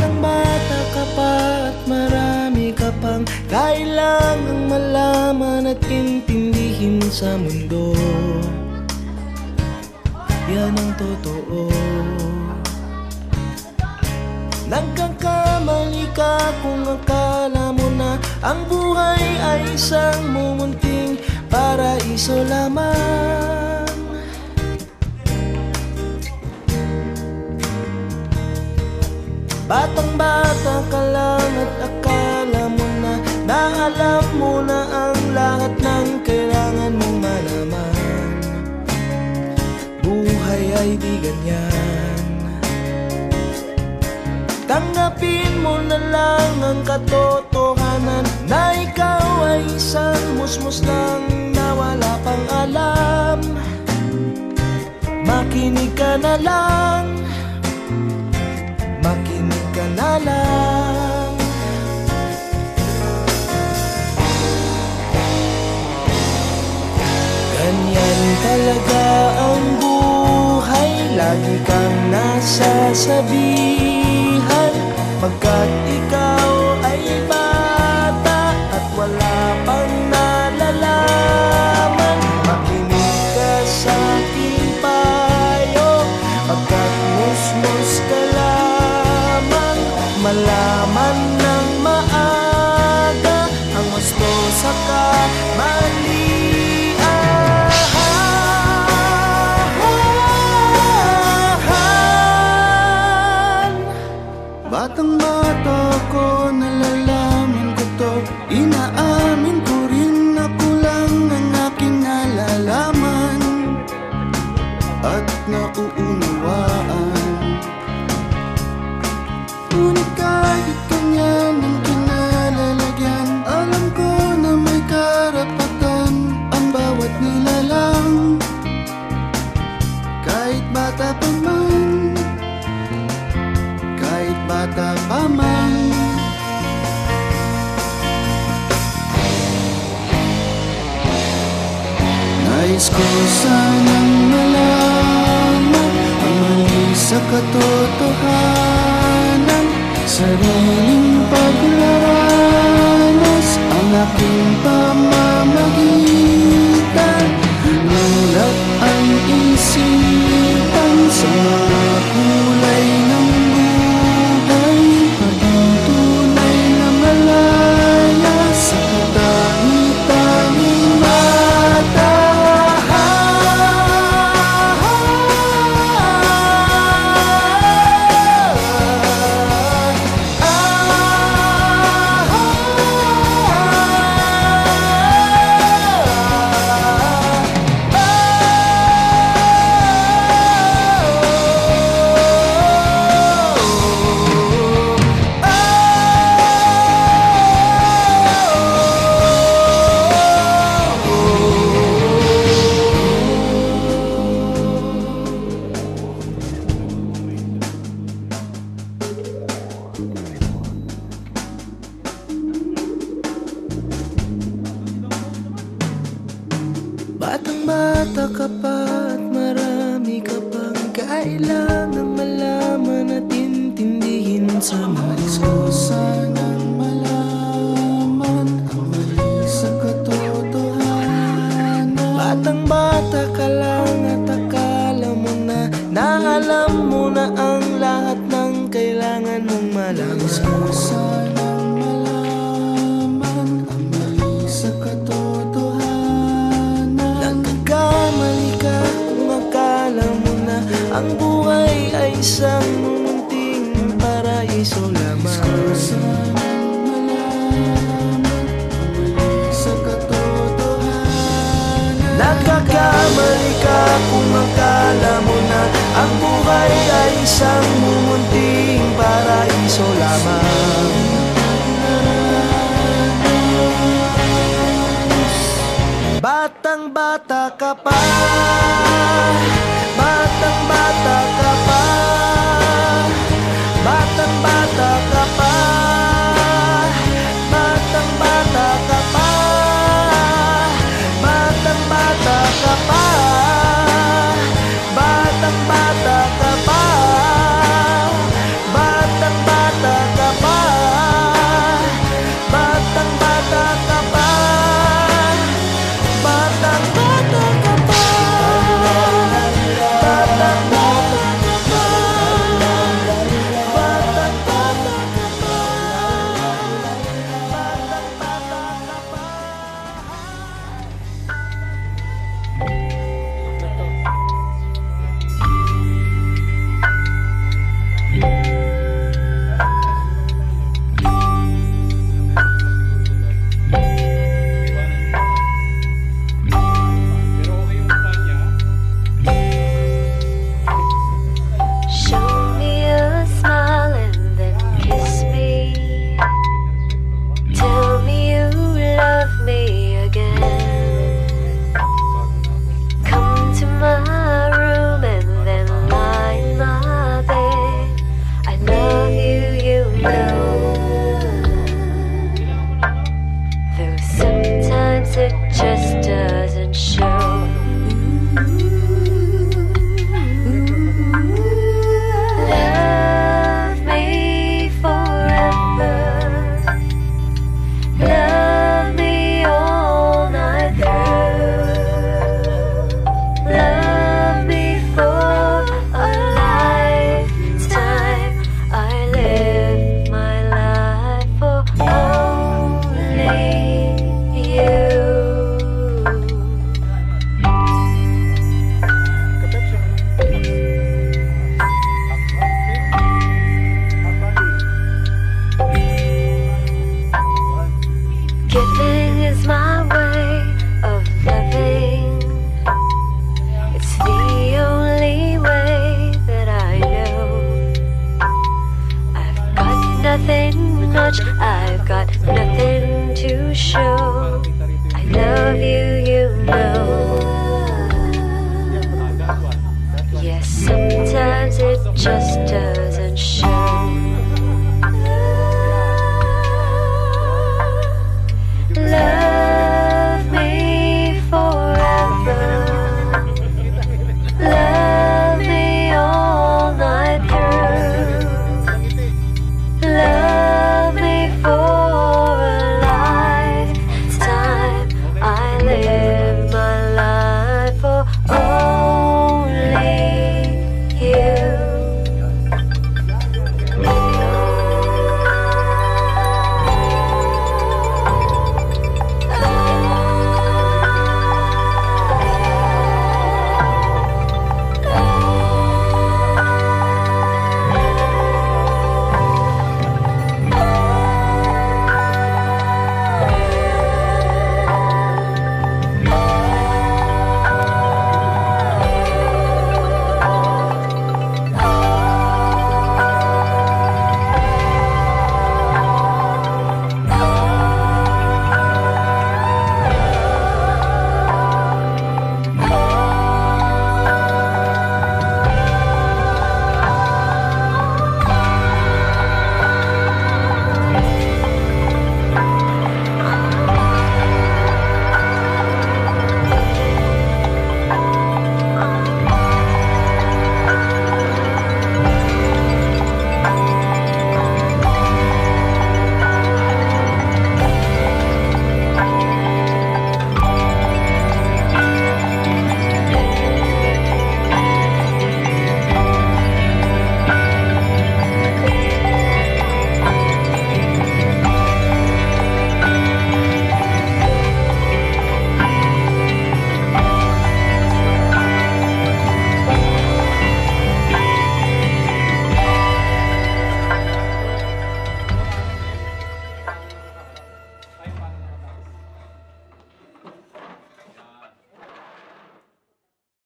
Batang-bata ka pa at marami ka pang kailangang malaman at intindihin sa mundo. Yan ang totoo. Nagkakamali ka kung akala mo na ang buhay ay isang mumunting paraiso lamang. Batang-bata ka lang at akala mo na alam mo na ang lahat ng kailangan mong malaman. Buhay ay di ganyan. Tanggapin mo na lang ang katotohanan na ikaw ay isang musmus lang na wala pang alam. Makinig ka na lang, makinig ka na lang. Ganyan talaga ang buhay, lagi kang nasasabihan, pagkat ikaw ay bata at wala pang nalalaman. Makinig ka sa aking payo, pagkat musmus ka lamang. Malaman ng maaga ang gusto sa kamalian. Batang-bata ko, nalalaman ko to, inaamin ko rin, ako lang ang aking nalalaman at nauunawaan. Ngunit kahit ganyan ang kinalalagyan, alam ko na may karapatan ang bawat nilalang. Kahit bata pa man, kahit bata pa man. Nais ko sanang malaman ang mali sa katotohanan, sariling paglaranas ang aking pamamagitan. Nulat ang isipan sa mga kulay ng buhay, maging tunay na malaya sa katangi-tanging mata. Batang-bata ka pa at marami ka pang kailangang malaman at intindihin sa mundo. Nais ko sanang malaman ang mali sa katotohanan. Batang-bata ka lang at akala mo na alam mo na ang lahat ng kailangan mong malaman. Nais ko sanang malaman ang mali sa katotohanan. Nagkakamali ka kung akala mo na ang buhay ay isang munting paraiso lamang. Nais ko sanang malaman ang mali sa katotohanan. Nagkakamali ka kung akala mo na ang buhay ay isang mumunting paraiso lamang. Batang-bata ka pa, batang-bata ka pa, batang-bata ka pa, batang-bata ka pa, batang-bata ka pa, batang-bata ka pa, batang-bata much, I've got nothing to show. I love you, you know.